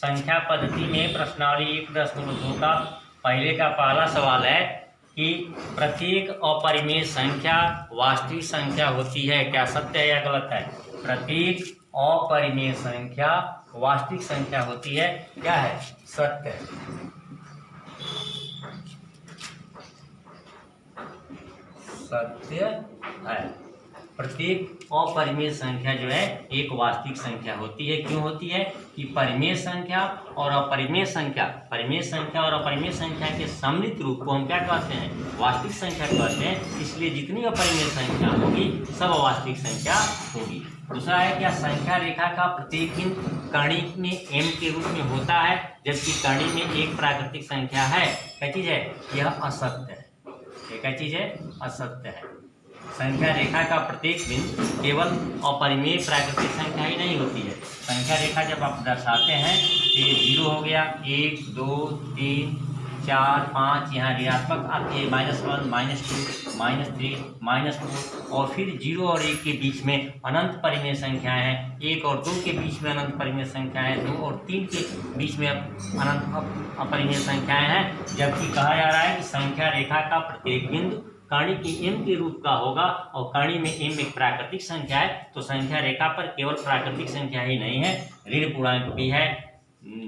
संख्या पद्धति में प्रश्नावली 1.2 का पहले का पहला सवाल है कि प्रत्येक अपरिमेय संख्या वास्तविक संख्या होती है, क्या सत्य है या गलत है? प्रत्येक अपरिमेय संख्या वास्तविक संख्या होती है, क्या है? सत्य है। सत्य है। प्रत्येक अपरिमेय संख्या जो है एक वास्तविक संख्या होती है। क्यों होती है? कि परिमेय संख्या और अपरिमेय संख्या, परिमेय संख्या और अपरिमेय संख्या के सम्मिलित रूप को हम क्या कहते हैं? वास्तविक संख्या कहते हैं। इसलिए जितनी अपरिमेय संख्या होगी सब वास्तविक संख्या होगी। दूसरा है क्या? संख्या रेखा का प्रत्येक बिंदु कणिक में m के रूप में होता है, जबकि कणिक में एक प्राकृतिक संख्या है। क्या चीज है? यह असत्य है। क्या चीज है? असत्य है। संख्या रेखा का प्रत्येक बिंदु केवल अपरिमेय प्राकृतिक संख्या ही नहीं होती है। संख्या रेखा जब आप दर्शाते हैं तो ये 0 हो गया, 1 2 3 4 5, यहाँ ऋणात्मक आती है -1 -2 -3 -4, और फिर 0 और 1 के बीच में अनंत परिमेय संख्याएं हैं। 1 और 2 के बीच में अनंत परिमेय संख्याएं हैं। 2 और 3 के बीच में अनंत अपरिमेय संख्याएं हैं। जबकि कहा जा रहा है कि संख्या रेखा का प्रत्येक बिंदु कर्ण की m के रूप का होगा, और कर्ण में m एक प्राकृतिक संख्या है। तो संख्या रेखा पर केवल प्राकृतिक संख्या ही नहीं है, ऋण पूर्णांक भी है,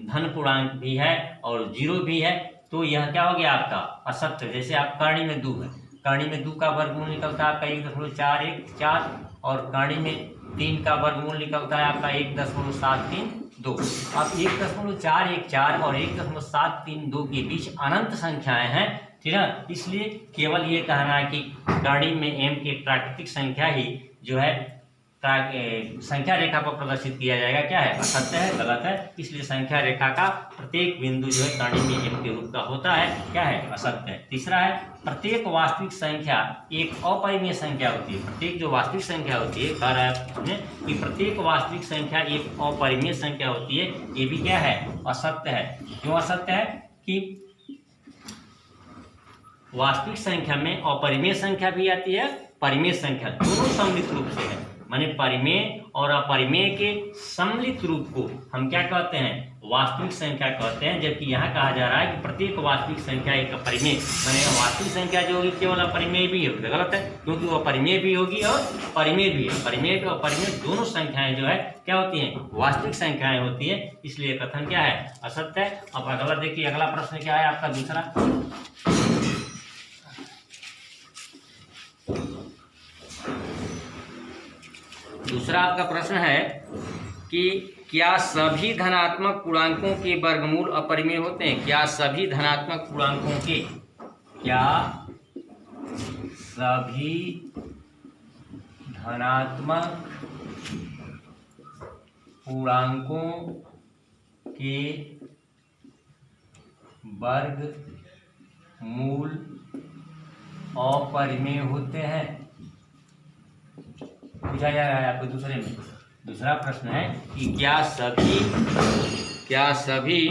धन पूर्णांक भी है और 0 भी है। तो यह क्या हो गया आपका? असत्य। जैसे आप कर्ण में 2 है, कर्ण में 2 का वर्गमूल निकलता है आपका 1.414, और कर्ण में 3 का वर्गमूल निकलता है आपका 1.732। अब 1.414 और 1.732 के बीच अनंत संख्याएं हैं, ठीक है। इसलिए केवल ये कहना है कि कर्ण में m की प्राकृतिक संख्या ही जो है संख्या रेखा पर प्रदर्शित किया जाएगा, क्या है? असत्य है, गलत है। इसलिए संख्या रेखा का प्रत्येक बिंदु जो है कर्ण में m के रूप का होता है, क्या है? असत्य है। तीसरा है प्रत्येक वास्तविक संख्या एक अपरिमेय संख्या होती है। प्रत्येक जो वास्तविक संख्या होती है, कह रहा है कि प्रत्येक वास्तविक संख्या एक अपरिमेय संख्या होती है। ये भी क्या है? असत्य है। क्यों असत्य है? कि वास्तविक संख्या में अपरिमेय संख्या भी आती है, परिमेय संख्या, दोनों सम्मिलित रूप से है। माने परिमेय और अपरिमेय के सम्मिलित रूप को हम क्या कहते हैं? वास्तविक संख्या कहते हैं। जबकि यहाँ कहा जा रहा है कि प्रत्येक वास्तविक संख्या एक अपरिमेय, माने वास्तविक संख्या जो होगी केवल अपरिमेय भी होगी, गलत है, क्योंकि वो अपरिमेय भी होगी और परिमेय भी है। परिमेय और अपरिमेय दोनों संख्याएं जो है क्या होती हैं? वास्तविक संख्याएं होती है। इसलिए कथन क्या है? असत्य है। अब अगला देखिए, अगला प्रश्न क्या है आपका? दूसरा आपका प्रश्न है कि क्या सभी धनात्मक पूर्णांकों के वर्गमूल अपरिमेय होते हैं? क्या सभी धनात्मक पूर्णांकों के, क्या सभी धनात्मक पूर्णांकों के वर्गमूल अपरिमेय होते हैं? पूछा जा रहा है आपको दूसरे में। दूसरा प्रश्न है कि क्या सभी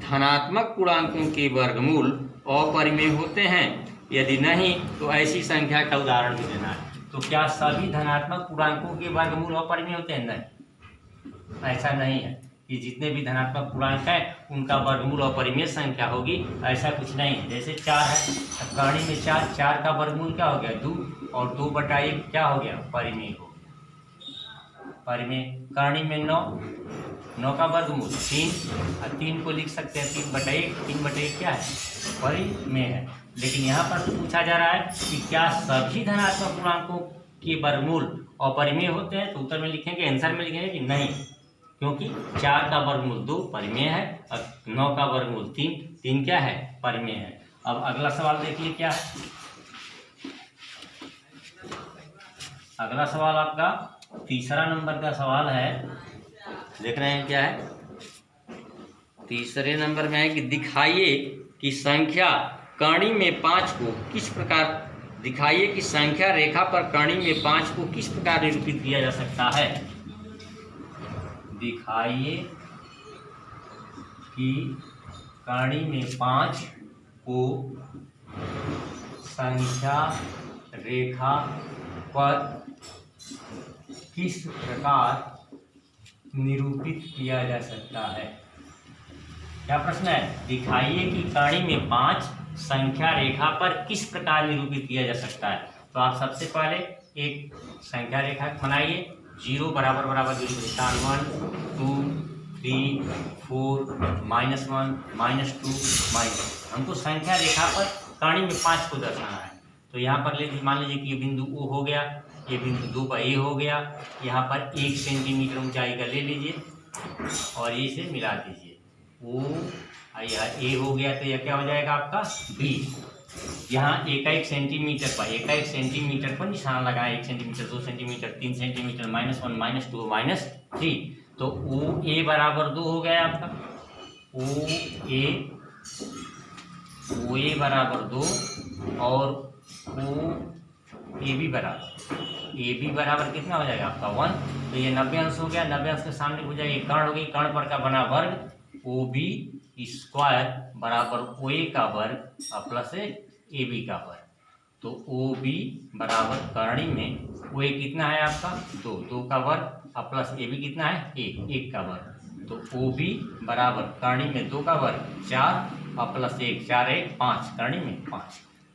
धनात्मक पूर्णांकों के वर्गमूल अपरिमेय होते हैं? यदि नहीं तो ऐसी संख्या का उदाहरण भी देना है। तो क्या सभी धनात्मक पूर्णांकों के वर्गमूल अपरिमेय होते हैं? नहीं, ऐसा नहीं है कि जितने भी धनात्मक पूर्णांक है उनका वर्गमूल अपरिमेय संख्या होगी, ऐसा कुछ नहीं है। जैसे 4 है, कर्ण में 4 का वर्गमूल क्या हो गया? 2, और 2/1 क्या हो गया? परिमेय हो। परिमेय। कर्ण में 9 का वर्गमूल 3, और 3 को लिख सकते हैं 3/1, 3/1 क्या है? परिमेय है। लेकिन यहाँ पर पूछा जा रहा है कि क्या सभी धनात्मक पूर्णांकों के वर्गमूल अपरिमेय होते हैं? तो उत्तर में लिखेंगे, आंसर में लिखेंगे कि नहीं, क्योंकि 4 का वर्गमूल 2 परिमेय है और 9 का वर्गमूल 3 क्या है? परिमेय है। अब अगला सवाल देखिए क्या है। अगला सवाल आपका तीसरा नंबर का सवाल है, देख रहे हैं क्या है? तीसरे नंबर में है कि दिखाइए कि संख्या कर्ण में 5 को किस प्रकार, दिखाइए कि संख्या रेखा पर कर्ण में 5 को किस प्रकार निरूपित किया जा सकता है? दिखाइए कि कर्ण में 5 को संख्या रेखा पर किस प्रकार निरूपित किया जा सकता है? क्या प्रश्न है? दिखाइए कि कर्ण में 5 संख्या रेखा पर किस प्रकार निरूपित किया जा सकता है। तो आप सबसे पहले एक संख्या रेखा बनाइए। 0 बराबर बराबर 0 के निशान 1 2 3 4 -1 -2 -, हमको संख्या रेखा पर कर्ण में 5 को दर्शाना है। तो यहाँ पर ले मान लीजिए कि ये बिंदु O हो गया, ये बिंदु 2 का A हो गया, यहाँ पर 1 सेंटीमीटर ऊंचाई का ले लीजिए और ये से मिला दीजिए। O यह A हो गया तो यह क्या हो जाएगा आपका B। यहाँ एक सेंटीमीटर पर निशान लगाए, 1 सेंटीमीटर 2 सेंटीमीटर 3 सेंटीमीटर -1 -2 -3। तो OA बराबर 2 हो गया आपका। OA बराबर 2 और AB बराबर कितना हो जाएगा आपका 1। तो ये 90 अंश हो गया। 90 अंश के सामने हो जाएगा कर्ण हो गई, कर्ण पर का बना वर्ग OB स्क्वायर बराबर OA का वर्ग प्लस AB का वर्ग। तो OB बराबर कर्ण में OA कितना है आपका 2 का वर्ग प्लस AB कितना है 1 का वर्ग। तो OB बराबर कर्ण में 2 का वर्ग 4 प्लस 1 4 1 5 कर्ण में 5।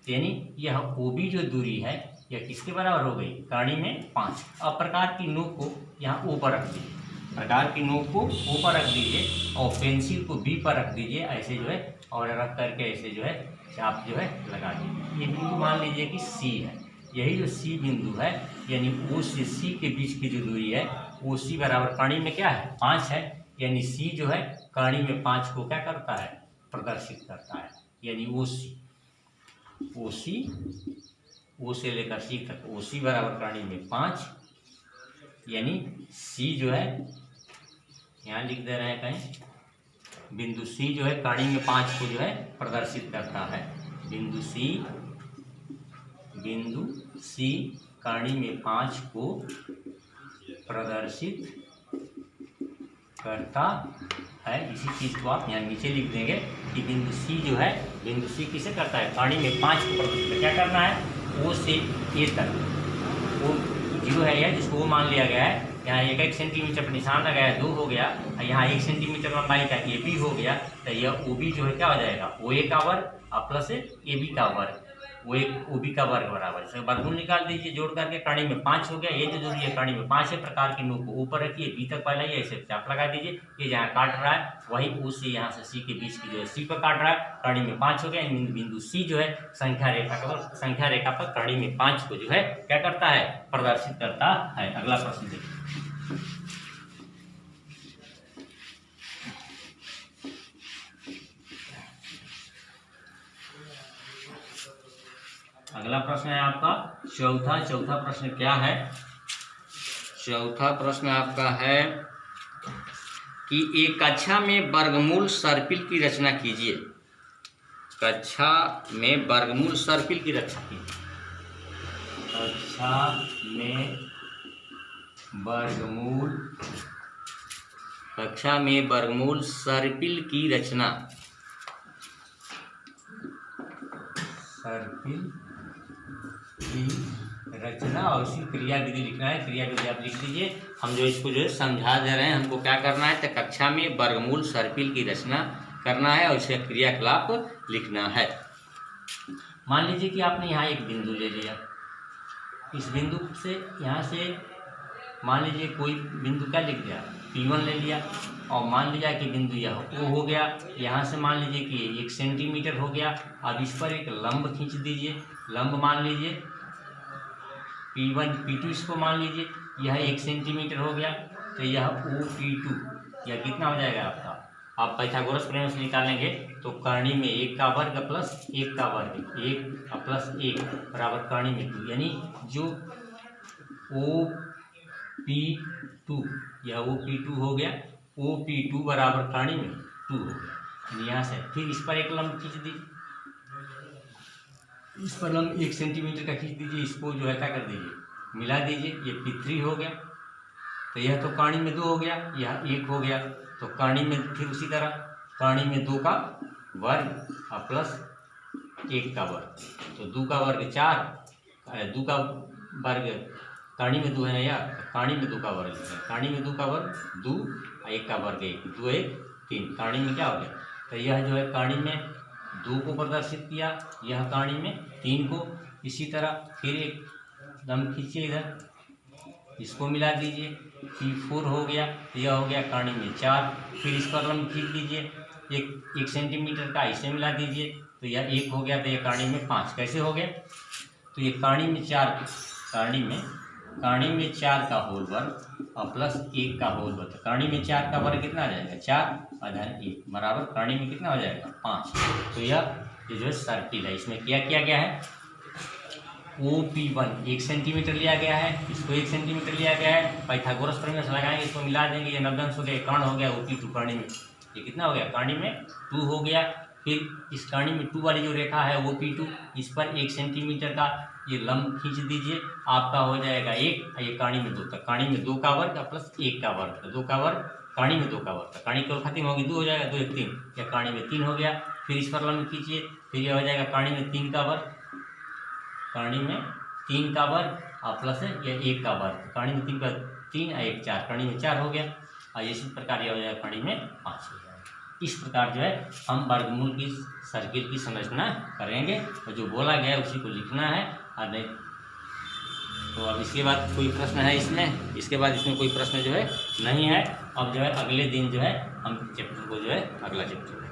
यानी यह OB जो दूरी है यह किसके बराबर हो गई कर्ण में 5। अब प्रकार की नोक को यहाँ ऊपर रख दीजिए, प्रकार की नोक को ऊपर रख दीजिए और पेंसिल को B पर रख दीजिए ऐसे जो है, और रख करके ऐसे जो है चाप जो है लगा दीजिए। ये बिंदु मान लीजिए कि C है, यही जो C बिंदु है यानी O से C के बीच की जो दूरी है OC बराबर कर्ण में क्या है 5 है। यानी C जो है कर्ण में 5 को क्या करता है प्रदर्शित करता है। यानी O से लेकर C तक OC बराबर कर्ण में 5, यानी C जो है यहाँ लिख दे रहे हैं कहीं, बिंदु C जो है कर्ण में 5 को जो है प्रदर्शित करता है। बिंदु C कर्ण में 5 को प्रदर्शित करता है। इसी चीज़ को आप यहाँ नीचे लिख देंगे कि बिंदु C जो है, बिंदु C किसे करता है कर्ण में 5 को प्रदर्शित। क्या करना है O से A तक, वो 0 है यह जिसको वो मान लिया गया है। यहाँ 1 सेंटीमीटर पर निशान लगाया 2 हो गया, यहाँ 1 सेंटीमीटर लंबाई का AB हो गया। तो यह OB जो है क्या हो जाएगा OA का वर्ग प्लस AB का वर्ग, OB का वर्ग बराबर। इसका वर्गमूल निकाल दीजिए जोड़ करके, कर्ण में 5 हो गया। ये जो दूरी है कर्ण में 5 है। प्रकार की नोक को ऊपर रखिए, B तक फैलाइए, ऐसे चाप लगा दीजिए। ये जहाँ काट रहा है वही O से यहाँ से C के बीच की जो है C पर काट रहा है, कर्ण में 5 हो गया। बिंदु C जो है संख्या रेखा पर कर्ण में 5 को जो है क्या करता है प्रदर्शित करता है। अगला प्रश्न देखिए। अगला प्रश्न है आपका चौथा प्रश्न क्या है? चौथा प्रश्न आपका है कि एक कक्षा में वर्गमूल सर्पिल की रचना कीजिए। कक्षा में वर्गमूल सर्पिल की रचना कीजिए। कक्षा में वर्गमूल सर्पिल की रचना। सर्पिल की रचना और उसकी क्रिया विधि लिखना है। क्रिया विधि आप लिख दीजिए। हम जो इसको जो है समझा दे रहे हैं, हमको क्या करना है तो कक्षा में वर्गमूल सर्पिल की रचना करना है और इसका क्रियाकलाप लिखना है। मान लीजिए कि आपने यहाँ एक बिंदु ले लिया, इस बिंदु से यहाँ से मान लीजिए कोई बिंदु क्या लिख दिया P1 ले लिया, और मान लिया कि बिंदु यह O हो गया। यहाँ से मान लीजिए कि 1 सेंटीमीटर हो गया। अब इस पर एक लंब खींच दीजिए। लंब मान लीजिए P1 P2 इसको मान लीजिए यह 1 सेंटीमीटर हो गया। तो यह OP2 यह कितना हो जाएगा आपका, आप पाइथागोरस प्रमेय से निकालेंगे तो कर्ण में 1 का वर्ग प्लस 1 का वर्ग 1 प्लस 1 बराबर कर्ण में 2। यानी जो OP2 यह OP2 हो गया, OP2 बराबर कर्ण में 2 हो गया। यहाँ से फिर इस पर एक लंब खींच दीजिए, इस पर लंब 1 सेंटीमीटर का खींच दीजिए। इसको जो है क्या कर दीजिए मिला दीजिए, ये P3 हो गया। तो यह तो कर्ण में 2 हो गया, यह 1 हो गया। तो कर्ण में फिर उसी तरह कर्ण में 2 का वर्ग प्लस 1 का वर्ग, तो 2 का वर्ग 4, 2 का वर्ग कर्ण में 2 है ना यार, कर्ण में 2 का वर्ग, कर्ण में 2 का वर्ग 2, 1 का वर्ग 1, 2 1 3, कर्ण में क्या हो गया तो यह जो है कहानी में 2 को प्रदर्शित किया, यह कहानी में 3 को। इसी तरह फिर एक लंब खींचिए, इधर इसको मिला दीजिए, P4 हो गया, तो यह हो गया कहानी में 4। फिर इस पर लंब खींच दीजिए, एक सेंटीमीटर का, इसे मिला दीजिए, तो यह 1 हो गया, तो यह कहानी में 5 कैसे हो गया? तो ये कहानी में 4 का होल वर्ग और प्लस 1 का होल वर्ग। कहानी में 4 का वर्ग कितना आ जाएगा? 4 आधार 1 बराबर कहानी में कितना हो जाएगा? 5। तो यह जो है सर्किल है, इसमें क्या किया गया है? OP1 1 सेंटीमीटर लिया गया है, इसको 1 सेंटीमीटर लिया गया है, पाइथागोरस प्रमेय से लगाएंगे, इसको मिला देंगे, ये 90 हो गया, कर्ण हो गया OP2 कहानी में, ये कितना हो गया? कहानी में 2 हो गया। फिर इस कहानी में 2 वाली जो रेखा है OP2, इस पर 1 सेंटीमीटर का ये लंब खींच दीजिए, आपका हो जाएगा 1, ये कहानी में 2 तक, कहानी में 2 का वर्ग प्लस 1 का वर्ग, 2 का वर्ग कहानी में 2 का वर्ग, कहानी केवल खत्म होगी, 2 हो जाएगा, 2 1 3, या कहानी में 3 हो गया। फिर इस पर लंब खींचिए, फिर यह हो जाएगा कहानी में 3 का वर्ग, कहानी में 3 का वर्ग और प्लस या 1 का वर्ग, कहानी में 3 का 3 और 1 4, कहानी में 4 हो गया, और इसी प्रकार यह हो जाएगा कहानी में 5 हो जाएगा। इस प्रकार जो है हम वर्गमूल की सर्किल की संरचना करेंगे, और जो बोला गया है उसी को लिखना है, और नहीं तो अब इसके बाद कोई प्रश्न है इसमें? इसके बाद इसमें कोई प्रश्न जो है नहीं है। अब जो है अगले दिन जो है हम चैप्टर को जो है अगला चैप्टर